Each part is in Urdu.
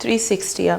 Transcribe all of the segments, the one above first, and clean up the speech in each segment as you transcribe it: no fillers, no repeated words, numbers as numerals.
360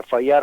FIR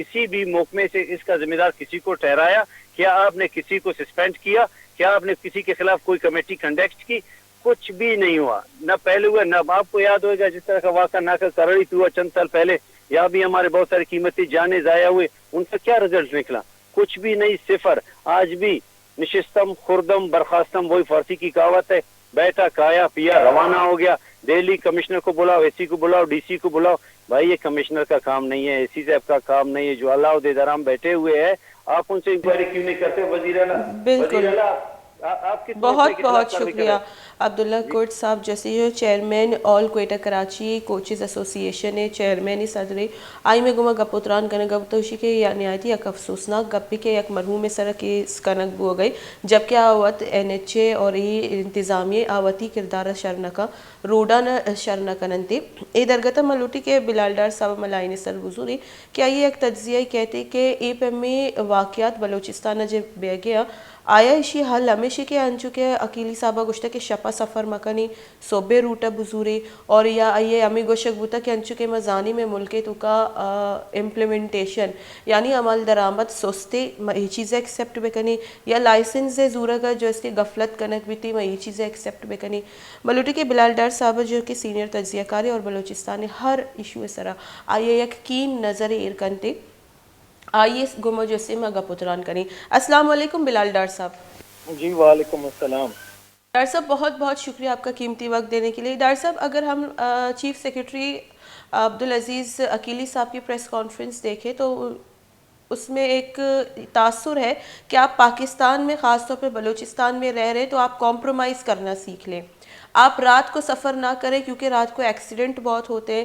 کسی بھی محکمے سے اس کا ذمہ دار کسی کو ٹھہرایا؟ کیا آپ نے کسی کو سسپینڈ کیا؟ کیا آپ نے کسی کے خلاف کوئی کمیٹی کنڈکٹ کی؟ کچھ بھی نہیں ہوا، نہ پہلے ہوا نہ آپ کو یاد ہوگا جس طرح کا واقعہ ناکا کرڑی پہ ہوا چند سال پہلے، یا بھی ہمارے بہت سارے قیمتی جانیں ضائع ہوئے، ان کا کیا رزلٹ نکلا؟ کچھ بھی نہیں، صفر۔ آج بھی نشستم خوردم برخاستم، وہی فارسی کی کہاوت ہے، بیٹھا کھایا پیا روانہ ہو گیا۔ دہلی کمشنر کو بلاؤ، اے سی کو بلاؤ، ڈی سی کو بلاؤ، بھائی یہ کمشنر کا کام نہیں ہے، اے سی صاحب کا کام نہیں ہے، جو اللہ عہدیداران بیٹھے ہوئے ہیں آپ ان سے انکوائری کیوں نہیں کرتے؟ وزیر اعلیٰ بالکل، آپ کس بہت محکمے کے بہت خلاف کارروائی کر شکریہ رہے ہیں؟ عبداللہ کوٹ صاحب جیسے جو چیئرمین آل کوئٹہ کراچی کوچز ایسوسییشن ہے، چیئرمین صدر آئی میں گما گپوتران کنگ گپتوشی کے یا نہایتی یک افسوسناک گپی کے یک مرحوم سرک کنک بو گئی، جبکہ آوت این ایچ اے اور انتظامیہ آوتی کردار شرنکا روڈا نہ شرنکننتے اے درگتا ملوٹی کے بلال ڈار صاحب ملائن سر حضوری کیا یہ ایک تجزیہ کہتے کہ ای پی میں واقعات بلوچستان جب بے گیا آیا اشی حل ہمیشہ کے انچو کے اکیلی صاحبہ گوشتا کے شپا سفر مکنی صوبے روٹا بزوری اور یا آئیے امی گوشک بوتا کہ انچو کے مزانی میں ملکے تو کا امپلیمنٹیشن یعنی عمل درآمد سستے یہ چیزیں ایکسیپٹ بکنی یا لائسنس زورا کا جو اس کی غفلت کنک بھی تھی میں یہ چیزیں ایکسیپٹ بکنی ملوٹی کے بلال ڈار صاحبہ جو کہ سینئر تجزیہ کاری اور بلوچستان ہر ایشو سرا آئیے یک کین نظر ایرکنتے آئیے گمو جیسے میں گپوتران کریں۔ السلام علیکم بلال ڈار صاحب۔ جی وعلیکم السلام۔ ڈار صاحب بہت بہت شکریہ آپ کا قیمتی وقت دینے کے لیے۔ ڈار صاحب اگر ہم چیف سیکرٹری عبدالعزیز اکیلی صاحب کی پریس کانفرنس دیکھیں تو اس میں ایک تاثر ہے کہ آپ پاکستان میں خاص طور پہ بلوچستان میں رہ رہے تو آپ کمپرومائز کرنا سیکھ لیں، آپ رات کو سفر نہ کریں کیونکہ رات کو ایکسیڈنٹ بہت ہوتے ہیں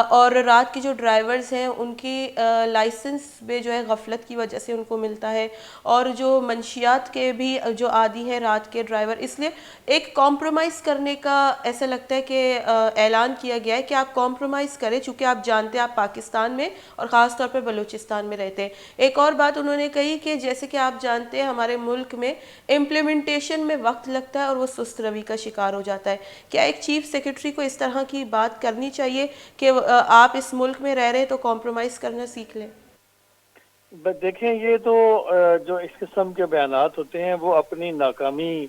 اور رات کے جو ڈرائیورز ہیں ان کی لائسنس میں جو ہے غفلت کی وجہ سے ان کو ملتا ہے اور جو منشیات کے بھی جو عادی ہیں رات کے ڈرائیور، اس لیے ایک کمپرومائز کرنے کا ایسا لگتا ہے کہ اعلان کیا گیا ہے کہ آپ کمپرومائز کریں چونکہ آپ جانتے ہیں آپ پاکستان میں اور خاص طور پہ بلوچستان میں رہتے ہیں۔ ایک اور بات انہوں نے کہی کہ جیسے کہ آپ جانتے ہیں ہمارے ملک میں امپلیمنٹیشن میں وقت لگتا ہے اور وہ سست روی کا شکار ہو جاتا ہے، کیا ایک چیف سیکرٹری کو اس طرح کی بات کرنی چاہیے کہ آپ اس ملک میں رہ رہے تو کمپرومائز کرنا سیکھ لیں؟ دیکھیں یہ تو جو اس قسم کے بیانات ہوتے ہیں وہ اپنی ناکامی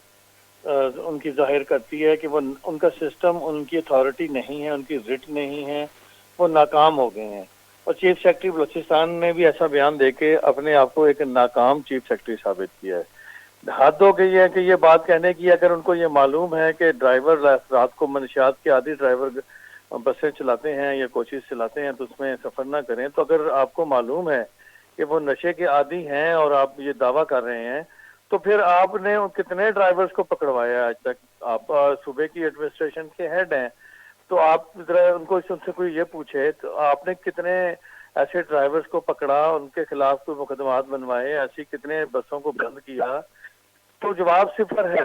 ان کی ظاہر کرتی ہے کہ وہ ان کا سسٹم، ان کی اتھارٹی نہیں ہے، ان کی رٹ نہیں ہے، وہ ناکام ہو گئے ہیں۔ اور چیف سیکرٹری بلوچستان نے بھی ایسا بیان دے کے اپنے آپ کو ایک ناکام چیف سیکرٹری ثابت کیا ہے۔ حد ہو گئی ہے کہ یہ بات کہنے کی اگر ان کو یہ معلوم ہے کہ ڈرائیور رات کو منشیات کے عادی ڈرائیور بسیں چلاتے ہیں یا کوچز چلاتے ہیں تو اس میں سفر نہ کریں، تو اگر آپ کو معلوم ہے کہ وہ نشے کے عادی ہیں اور آپ یہ دعویٰ کر رہے ہیں تو پھر آپ نے کتنے ڈرائیورز کو پکڑوایا آج تک؟ آپ صوبے کی ایڈمنسٹریشن کے ہیڈ ہیں تو آپ ان کو ان سے کوئی یہ پوچھے تو آپ نے کتنے ایسے ڈرائیورز کو پکڑا، ان کے خلاف کوئی مقدمات بنوائے، ایسی کتنے بسوں کو بند کیا؟ تو جواب صفر ہے۔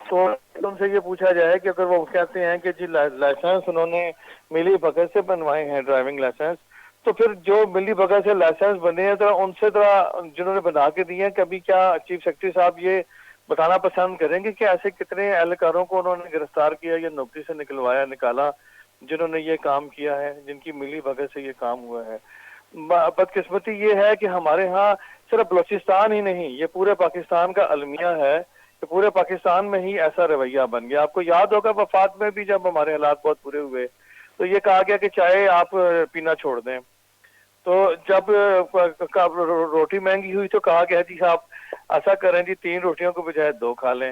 تو ان سے یہ پوچھا جائے کہ اگر وہ کہتے ہیں کہ جی لائسنس انہوں نے ملی بھگت سے بنوائے ہیں ڈرائیونگ لائسنس، تو پھر جو ملی بھگت سے لائسنس بنے ہیں ان سے جنہوں نے بنا کے دیے ہیں، کبھی کیا چیف سیکرٹری صاحب یہ بتانا پسند کریں گے کہ ایسے کتنے اہلکاروں کو انہوں نے گرفتار کیا یا نوکری سے نکالا جنہوں نے یہ کام کیا ہے، جن کی ملی بھگت سے یہ کام ہوا ہے؟ بدقسمتی یہ ہے کہ ہمارے ہاں صرف بلوچستان ہی نہیں، یہ پورے پاکستان کا المیہ ہے کہ پورے پاکستان میں ہی ایسا رویہ بن گیا۔ آپ کو یاد ہوگا وفات میں بھی جب ہمارے حالات بہت برے ہوئے تو یہ کہا گیا کہ چائے آپ پینا چھوڑ دیں، تو جب روٹی مہنگی ہوئی تو کہا گیا جی آپ ایسا کریں جی 3 روٹیوں کو بجائے 2 کھا لیں۔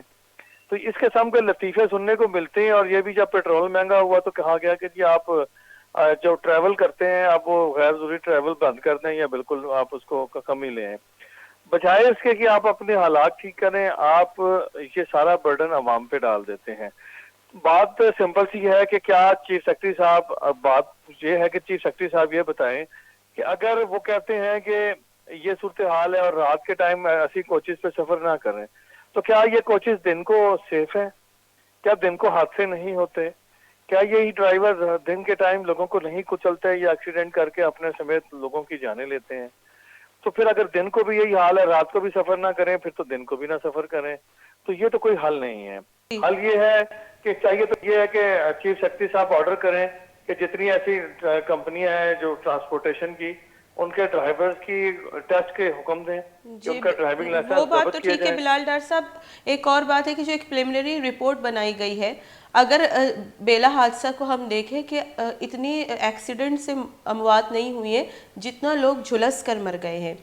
تو اس قسم کے لطیفے سننے کو ملتے ہیں۔ اور یہ بھی جب پیٹرول مہنگا ہوا تو کہا گیا کہ جی آپ جو ٹریول کرتے ہیں آپ وہ غیر ضروری ٹریول بند کر دیں یا بالکل آپ اس کو کم ہی لیں، بجائے اس کے کہ آپ اپنے حالات ٹھیک کریں آپ یہ سارا برڈن عوام پہ ڈال دیتے ہیں۔ بات سمپل سی ہے کہ کیا چیف سیکرٹری صاحب، بات یہ ہے کہ چیف سیکرٹری صاحب یہ بتائیں کہ اگر وہ کہتے ہیں کہ یہ صورتحال ہے اور رات کے ٹائم ایسی کوچز پہ سفر نہ کریں تو کیا یہ کوچز دن کو سیف ہیں؟ کیا دن کو حادثے نہیں ہوتے؟ کیا یہی ڈرائیور دن کے ٹائم لوگوں کو نہیں کچلتے یا ایکسیڈنٹ کر کے اپنے سمیت لوگوں کی جانیں لیتے ہیں؟ تو پھر اگر دن کو بھی یہی حال ہے رات کو بھی سفر نہ کریں پھر تو دن کو بھی نہ سفر کریں، تو یہ تو کوئی حل نہیں ہے۔ حل یہ ہے کہ چاہیے تو یہ ہے کہ چیف سیکرٹری صاحب آرڈر کریں کہ جتنی ایسی کمپنیاں ہیں جو ٹرانسپورٹیشن کی ان کے ڈرائیورز کی ٹیسٹ کے حکم دیں کہ ان کا ڈرائیونگ وہ لائسنس بات ضبط تو کیا ٹھیک ہے جائے. بلال ڈار صاحب. ایک اور بات ہے کہ جو ایک پریلیمنری رپورٹ بنائی گئی ہے, اگر بیلا حادثہ کو ہم دیکھیں کہ اتنی ایکسیڈنٹ سے اموات نہیں ہوئی ہیں جتنا لوگ جھلس کر مر گئے ہیں,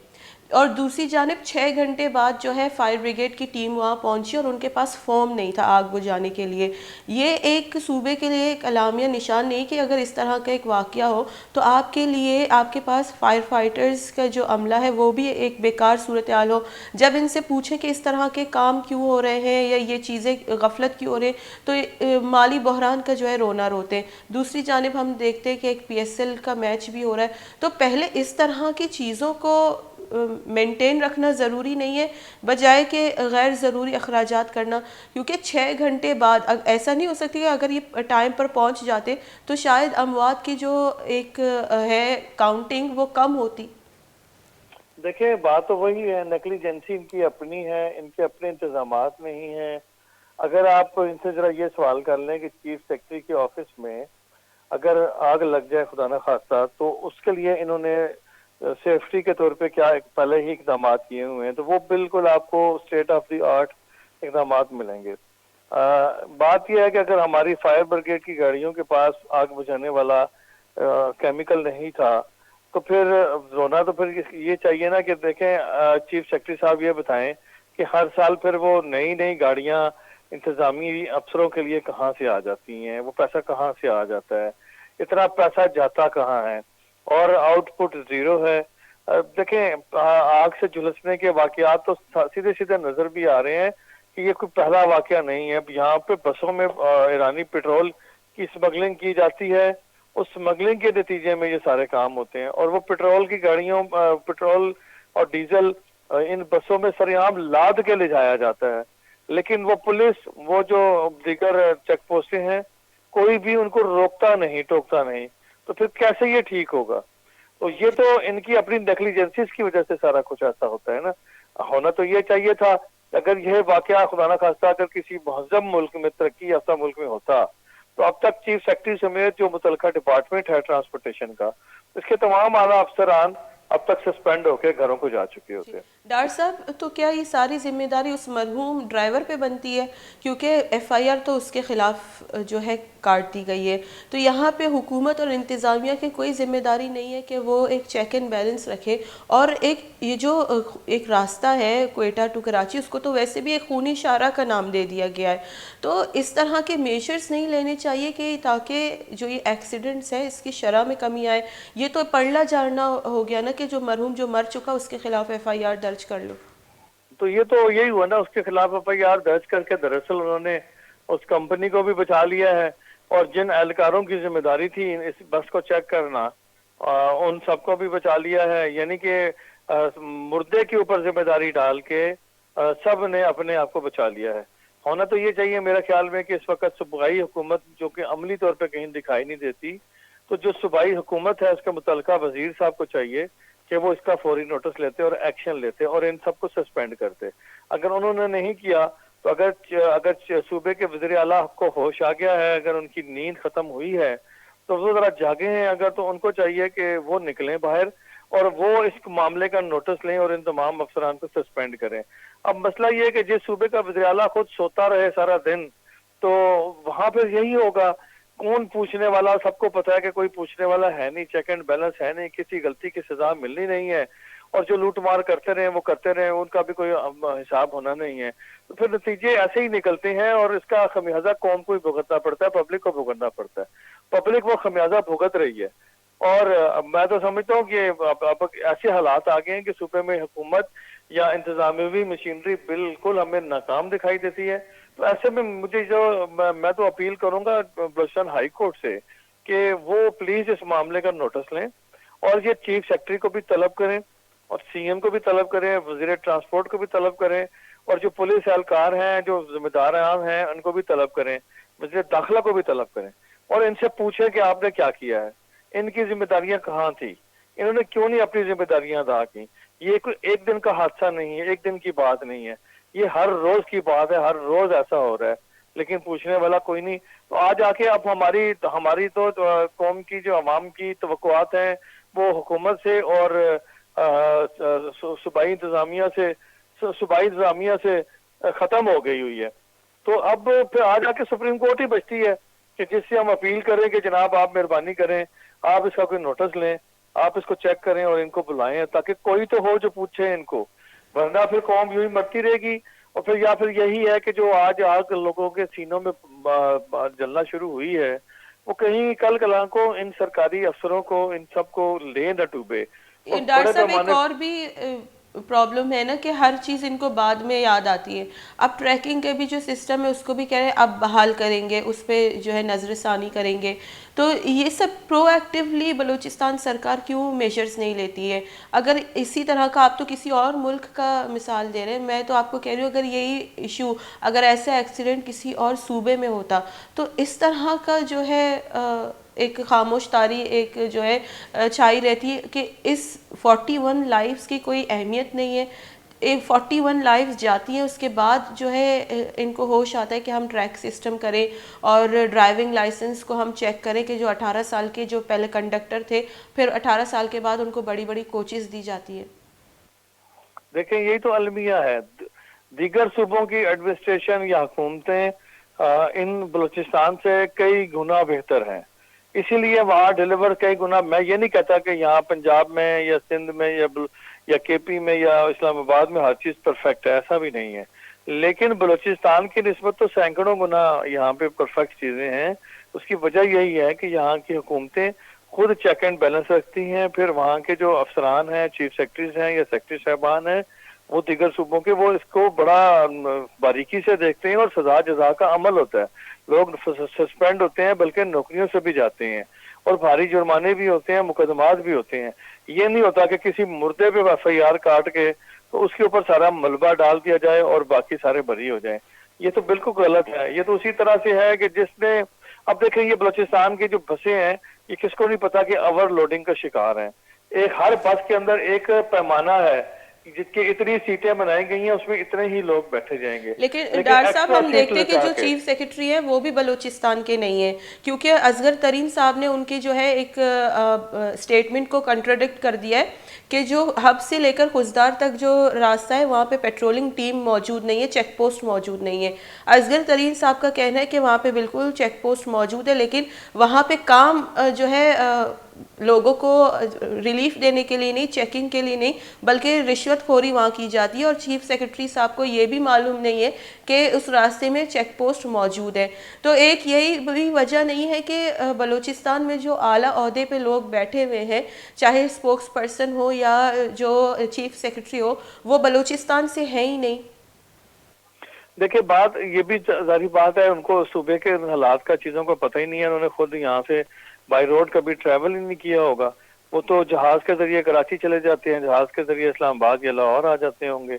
اور دوسری جانب 6 گھنٹے بعد جو ہے فائر بریگیڈ کی ٹیم وہاں پہنچی اور ان کے پاس فوم نہیں تھا آگ بجھانے کے لیے. یہ ایک صوبے کے لیے ایک علامہ نشان نہیں کہ اگر اس طرح کا ایک واقعہ ہو تو آپ کے لیے آپ کے پاس فائر فائٹرز کا جو عملہ ہے وہ بھی ایک بیکار صورتحال ہو. جب ان سے پوچھیں کہ اس طرح کے کام کیوں ہو رہے ہیں یا یہ چیزیں غفلت کیوں ہو رہے ہیں تو مالی بحران کا جو ہے رونا روتے ہیں. دوسری جانب ہم دیکھتے ہیں کہ ایک پی ایس ایل کا میچ بھی ہو رہا ہے, تو پہلے اس طرح کی چیزوں کو مینٹین رکھنا ضروری نہیں ہے بجائے کہ غیر ضروری اخراجات کرنا, کیونکہ 6 گھنٹے بعد ایسا نہیں ہو سکتی کہ اگر یہ ٹائم پر پہنچ جاتے تو شاید اموات کی جو ایک ہے کاؤنٹنگ وہ کم ہوتی. دیکھیں بات تو وہی ہے, نیگلیجنسی ان کی اپنی ہے, ان کے اپنے انتظامات نہیں ہیں. اگر آپ ان سے ذرا یہ سوال کر لیں کہ چیف سیکرٹری کے آفس میں اگر آگ لگ جائے خدا نخواستہ تو اس کے لیے انہوں نے سیفٹی کے طور پہ کیا پہلے ہی اقدامات کیے ہوئے ہیں, تو وہ بالکل آپ کو اسٹیٹ آف دی آرٹ اقدامات ملیں گے. بات یہ ہے کہ اگر ہماری فائر بریگیڈ کی گاڑیوں کے پاس آگ بجھانے والا کیمیکل نہیں تھا تو پھر رونا تو پھر یہ چاہیے نا کہ دیکھیں چیف سیکرٹری صاحب یہ بتائیں کہ ہر سال پھر وہ نئی گاڑیاں انتظامی افسروں کے لیے کہاں سے آ جاتی ہیں, وہ پیسہ کہاں سے آ جاتا ہے, اتنا پیسہ جاتا کہاں ہے, اور آؤٹ پٹ زیرو ہے. دیکھیں آگ سے جھلسنے کے واقعات تو سیدھے نظر بھی آ رہے ہیں کہ یہ کوئی پہلا واقعہ نہیں ہے. یہاں پہ بسوں میں ایرانی پیٹرول کی اسمگلنگ کی جاتی ہے, اس اسمگلنگ کے نتیجے میں یہ سارے کام ہوتے ہیں, اور وہ پیٹرول کی گاڑیوں پیٹرول اور ڈیزل ان بسوں میں سریعام لاد کے لے جایا جاتا ہے, لیکن وہ پولیس وہ جو دیگر چیک پوسٹیں ہیں کوئی بھی ان کو روکتا نہیں ٹوکتا نہیں, تو پھر کیسے یہ ٹھیک ہوگا؟ تو یہ تو ان کی اپنی نیگلیجنسیز کی وجہ سے سارا کچھ ایسا ہوتا ہے نا. ہونا تو یہ چاہیے تھا اگر یہ واقعہ خدا نہ خواستہ اگر کسی مہذب ملک میں ترقی یافتہ ملک میں ہوتا تو اب تک چیف سیکرٹری سمیت جو متعلقہ ڈپارٹمنٹ ہے ٹرانسپورٹیشن کا اس کے تمام اعلیٰ افسران اب تک سسپینڈ ہو کے گھروں کو جا چکے ہوتے ہیں. ڈاکٹر صاحب تو کیا یہ ساری ذمہ داری اس مرحوم ڈرائیور پہ بنتی ہے, کیونکہ ایف آئی آر تو اس کے خلاف جو ہے کاٹ دی گئی ہے, تو یہاں پہ حکومت اور انتظامیہ کی کوئی ذمہ داری نہیں ہے کہ وہ ایک چیک اینڈ بیلنس رکھے, اور ایک یہ جو ایک راستہ ہے کوئٹہ ٹو کراچی اس کو تو ویسے بھی ایک خونی شارہ کا نام دے دیا گیا ہے, تو اس طرح کے میجرز نہیں لینے چاہیے کہ تاکہ جو یہ ایکسیڈنٹس ہیں اس کی شرح میں کمی آئے. یہ تو پڑھنا جاننا ہو گیا نا کہ جو مرحوم جو مر چکا اس کے خلاف ایف آئی آر درج کر لو. تو یہ تو یہی ہوا نا, اس کے خلاف ایف آئی آر درج کر کے دراصل انہوں نے اس کمپنی کو بھی بچا لیا ہے, اور جن اہلکاروں کی ذمہ داری تھی اس بس کو چیک کرنا ان سب کو بھی بچا لیا ہے. یعنی کہ مردے کے اوپر ذمہ داری ڈال کے سب نے اپنے آپ کو بچا لیا ہے. ہونا تو یہ چاہیے میرے خیال میں کہ اس وقت صوبائی حکومت جو کہ عملی طور پہ کہیں دکھائی نہیں دیتی, تو جو صوبائی حکومت ہے اس کے متعلقہ وزیر صاحب کو چاہیے کہ وہ اس کا فوری نوٹس لیتے اور ایکشن لیتے اور ان سب کو سسپینڈ کرتے. اگر انہوں نے نہیں کیا تو اگر صوبے کے وزیر اعلیٰ کو ہوش آ گیا ہے, اگر ان کی نیند ختم ہوئی ہے تو وہ ذرا جاگے ہیں اگر, تو ان کو چاہیے کہ وہ نکلیں باہر اور وہ اس معاملے کا نوٹس لیں اور ان تمام افسران کو سسپینڈ کریں. اب مسئلہ یہ ہے کہ جس صوبے کا وزیر اعلیٰ خود سوتا رہے سارا دن تو وہاں پہ یہی ہوگا, کون پوچھنے والا, سب کو پتا ہے کہ کوئی پوچھنے والا ہے نہیں, چیک اینڈ بیلنس ہے نہیں, کسی غلطی کی سزا ملنی نہیں ہے, اور جو لوٹ مار کرتے رہے وہ کرتے رہے, ان کا بھی کوئی حساب ہونا نہیں ہے. تو پھر نتیجے ایسے ہی نکلتے ہیں اور اس کا خمیازہ قوم کو ہی بھگتنا پڑتا ہے, پبلک کو بھگتنا پڑتا ہے. پبلک وہ خمیازہ بھگت رہی ہے, اور میں تو سمجھتا ہوں کہ اب ایسے حالات آ گئے ہیں کہ صوبے میں حکومت یا انتظامی مشینری بالکل ہمیں ناکام دکھائی دیتی ہے. تو ایسے میں مجھے میں تو اپیل کروں گا بلوچستان ہائی کورٹ سے کہ وہ پلیز اس معاملے کا نوٹس لیں اور یہ چیف سیکرٹری کو بھی طلب کریں اور سی ایم کو بھی طلب کریں, وزیر ٹرانسپورٹ کو بھی طلب کریں, اور جو پولیس اہلکار ہیں جو ذمہ دار عام ہیں ان کو بھی طلب کریں, وزیر داخلہ کو بھی طلب کریں, اور ان سے پوچھیں کہ آپ نے کیا کیا ہے, ان کی ذمہ داریاں کہاں تھی, انہوں نے کیوں نہیں اپنی ذمہ داریاں ادا کی. یہ کوئی ایک دن کا حادثہ نہیں ہے, ایک دن کی بات نہیں ہے, یہ ہر روز کی بات ہے, ہر روز ایسا ہو رہا ہے, لیکن پوچھنے والا کوئی نہیں. تو آج آ کے اب ہماری تو قوم کی جو عوام کی توقعات ہیں وہ حکومت سے اور صوبائی انتظامیہ سے ختم ہو گئی ہوئی ہے. تو اب پھر آ جا کے سپریم کورٹ ہی بچتی ہے کہ جس سے ہم اپیل کریں کہ جناب آپ مہربانی کریں, آپ اس کا کوئی نوٹس لیں, آپ اس کو چیک کریں اور ان کو بلائیں تاکہ کوئی تو ہو جو پوچھے ان کو, ورنہ پھر قوم یوں ہی مرتی رہے گی. اور پھر یا پھر یہی ہے کہ جو آج آگ لوگوں کے سینوں میں جلنا شروع ہوئی ہے, وہ کہیں کل کلاں کو ان سرکاری افسروں کو ان سب کو لے نہ ڈوبے. اور ڈاکٹر بڑے صاحب ایک پیمانے اور بھی پرابلم ہے نا کہ ہر چیز ان کو بعد میں یاد آتی ہے. اب ٹریکنگ کے بھی جو سسٹم ہے اس کو بھی کہہ رہے ہیں اب بحال کریں گے, اس پہ جو ہے نظر ثانی کریں گے. تو یہ سب پرو ایکٹیولی بلوچستان سرکار کیوں میجرز نہیں لیتی ہے؟ اگر اسی طرح کا آپ تو کسی اور ملک کا مثال دے رہے ہیں, میں تو آپ کو کہہ رہی ہوں اگر یہی ایشو, اگر ایسا ایکسیڈنٹ کسی اور صوبے میں ہوتا تو اس طرح کا جو ہے ایک خاموش تاری ایک جو ہے چھائی رہتی ہے کہ اس 41 لائفز کی کوئی اہمیت نہیں ہے. 41 لائفز جاتی ہیں, اس کے بعد جو ہے ان کو ہوش آتا ہے کہ ہم ٹریک سسٹم کریں اور ڈرائیونگ لائسنس کو ہم چیک کریں کہ جو 18 سال کے جو پہلے کنڈکٹر تھے پھر 18 سال کے بعد ان کو بڑی بڑی کوچز دی جاتی ہے. دیکھیں یہی تو المیہ ہے. دیگر صوبوں کی ایڈمنسٹریشن یا حکومتیں ان بلوچستان سے کئی گنا بہتر ہیں, اسی لیے وہاں ڈیلیور کئی گنا. میں یہ نہیں کہتا کہ یہاں پنجاب میں یا سندھ میں یا کے پی میں یا اسلام آباد میں ہر چیز پرفیکٹ ہے, ایسا بھی نہیں ہے. لیکن بلوچستان کی نسبت تو سینکڑوں گنا یہاں پہ پرفیکٹ چیزیں ہیں. اس کی وجہ یہی ہے کہ یہاں کی حکومتیں خود چیک اینڈ بیلنس رکھتی ہیں. پھر وہاں کے جو افسران ہیں, چیف سیکرٹریز ہیں یا سیکرٹری صاحبان ہیں, وہ دیگر صوبوں کے, وہ اس کو بڑا باریکی سے دیکھتے ہیں اور سزا جزا کا عمل ہوتا ہے. لوگ سسپینڈ ہوتے ہیں بلکہ نوکریوں سے بھی جاتے ہیں اور بھاری جرمانے بھی ہوتے ہیں, مقدمات بھی ہوتے ہیں. یہ نہیں ہوتا کہ کسی مردے پہ ایف آئی آر کاٹ کے تو اس کے اوپر سارا ملبہ ڈال دیا جائے اور باقی سارے بری ہو جائیں. یہ تو بالکل غلط ہے. یہ تو اسی طرح سے ہے کہ جس نے, اب دیکھیں یہ بلوچستان کے جو بسیں ہیں یہ کس کو نہیں پتا کہ اوور لوڈنگ کا شکار ہیں. ایک ہر بس کے اندر ایک پیمانہ ہے جس کی اتنی سیٹیں بنائی گئی ہیں, اس میں اتنے ہی لوگ بیٹھے جائیں گے. لیکن ڈاکٹر صاحب ہم دیکھتے ہیں کہ جو چیف سیکرٹری ہیں وہ بھی بلوچستان کے نہیں ہیں, کیونکہ اصغر ترین صاحب نے ان کی جو ہے ایک سٹیٹمنٹ کو کنٹراڈکٹ کر دیا ہے کہ جو ہب سے لے کر خزدار تک جو راستہ ہے وہاں پہ پیٹرولنگ ٹیم موجود نہیں ہے, چیک پوسٹ موجود نہیں ہے. اصغر ترین صاحب کا کہنا ہے کہ وہاں پہ بالکل چیک پوسٹ موجود ہے, لیکن وہاں پہ کام جو ہے لوگوں کو ریلیف دینے کے لیے نہیں, چیکنگ کے لیے نہیں, بلکہ رشوت خوری وہاں کی جاتی ہے. اور چیف سیکرٹری صاحب کو یہ بھی معلوم نہیں ہے کہ اس راستے میں چیک پوسٹ موجود ہے. تو ایک یہی بھی وجہ نہیں ہے کہ بلوچستان میں جو اعلیٰ عہدے پہ لوگ بیٹھے ہوئے ہیں, چاہے اسپوکس پرسن ہو یا جو چیف سیکرٹری ہو, وہ بلوچستان سے ہیں ہی نہیں. دیکھیں بات یہ بھی ظاہری بات ہے, ان کو صوبے کے حالات کا چیزوں کو پتہ ہی نہیں ہے. انہوں نے خود یہاں سے بائی روڈ کبھی ٹریول ہی نہیں کیا ہوگا. وہ تو جہاز کے ذریعے کراچی چلے جاتے ہیں, جہاز کے ذریعے اسلام آباد یا لاہور آ جاتے ہوں گے.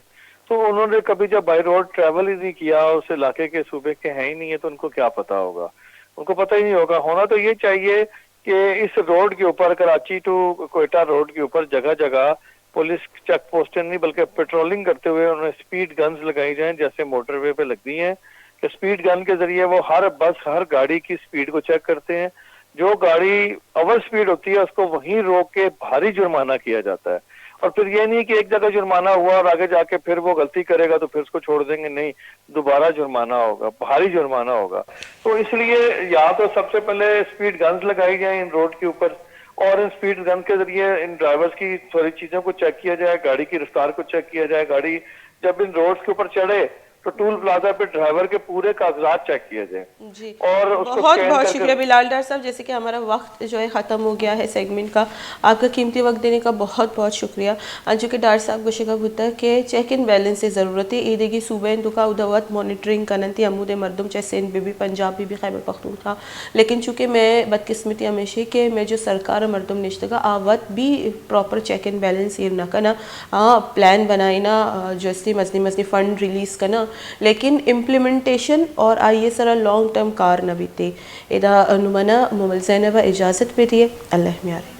تو انہوں نے کبھی جب بائی روڈ ٹریول ہی نہیں کیا, اس علاقے کے صوبے کے ہیں ہی نہیں ہے, تو ان کو کیا پتا ہوگا؟ ان کو پتہ ہی نہیں ہوگا. ہونا تو یہ چاہیے کہ اس روڈ کے اوپر, کراچی ٹو کوئٹہ روڈ کے اوپر جگہ جگہ پولیس چیک پوسٹیں نہیں بلکہ پیٹرولنگ کرتے ہوئے انہوں نے اسپیڈ گنز لگائی جائیں جیسے موٹر وے پہ لگتی ہیں, کہ اسپیڈ گن کے ذریعے وہ ہر بس, ہر گاڑی کی اسپیڈ کو چیک کرتے ہیں. جو گاڑی اوور اسپیڈ ہوتی ہے اس کو وہیں روک کے بھاری جرمانہ کیا جاتا ہے. اور پھر یہ نہیں کہ ایک جگہ جرمانہ ہوا اور آگے جا کے پھر وہ غلطی کرے گا تو پھر اس کو چھوڑ دیں گے, نہیں, دوبارہ جرمانہ ہوگا, بھاری جرمانہ ہوگا. تو اس لیے یا تو سب سے پہلے اسپیڈ گنز لگائی جائیں ان روڈ کے اوپر, اور ان اسپیڈ گن کے ذریعے ان ڈرائیورز کی ساری چیزوں کو چیک کیا جائے, گاڑی کی رفتار کو چیک کیا جائے. گاڑی جب ان روڈز کے اوپر چڑھے تو ٹول پلازا پہ ڈرائیور کے پورے کاغذات چیک کیے جائیں. جی, اور اس کو بہت بہت شکریہ بلال ڈار صاحب. جیسے کہ ہمارا وقت جو ہے ختم ہو گیا ہے سیگمنٹ کا, آپ کا قیمتی وقت دینے کا بہت بہت شکریہ. جو کہ ڈار صاحب گوشگا بھتا کہ چیک ان بیلنس سے ضرورت ہے ایدگی صوبہ اندکا ادوات مانیٹرنگ کننتی عمود مردم چاہے سندھ بھی پنجاب بھی خیبر پختونخوا. لیکن چونکہ میں بدقسمتی ہمیشہ کہ میں جو سرکار مردم نشتگا آوت بھی پراپر چیک ان بیلنس یہ نہ کنا, پلان بنائینا جو اس مزنی فنڈ ریلیز کرنا, لیکن امپلیمنٹیشن اور آئیے سرا لانگ ٹرم کار نہ بیتے. ادا نمنا ممل زینبہ اجازت پہ دیے. اللہ میارے.